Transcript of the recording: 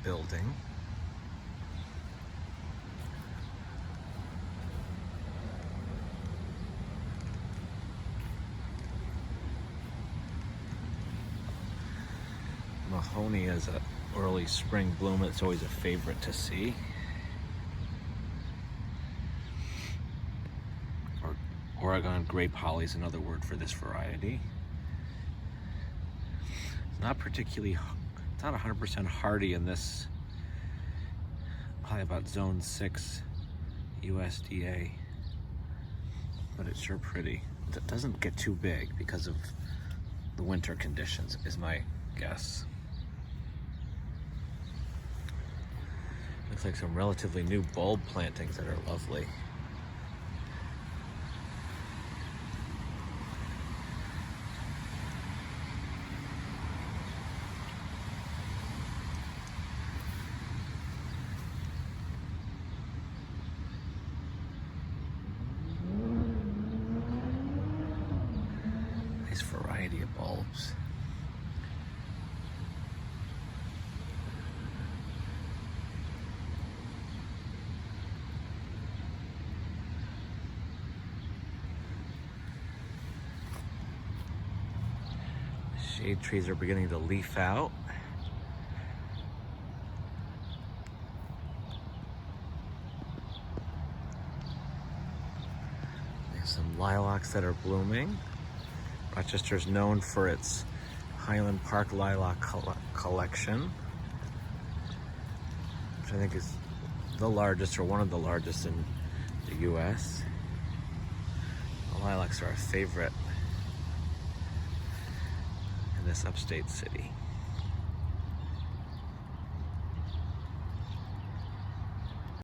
building. Mahoney is an early spring bloom. It's always a favorite to see. Or Oregon grape holly is another word for this variety. It's not 100% hardy in this, probably about zone 6 USDA, but it's sure pretty. It doesn't get too big because of the winter conditions, is my guess. Looks like some relatively new bulb plantings that are lovely. Nice variety of bulbs. Shade trees are beginning to leaf out. There's some lilacs that are blooming. Rochester is known for its Highland Park lilac collection, which I think is the largest or one of the largest in the US. The lilacs are a favorite in this upstate city.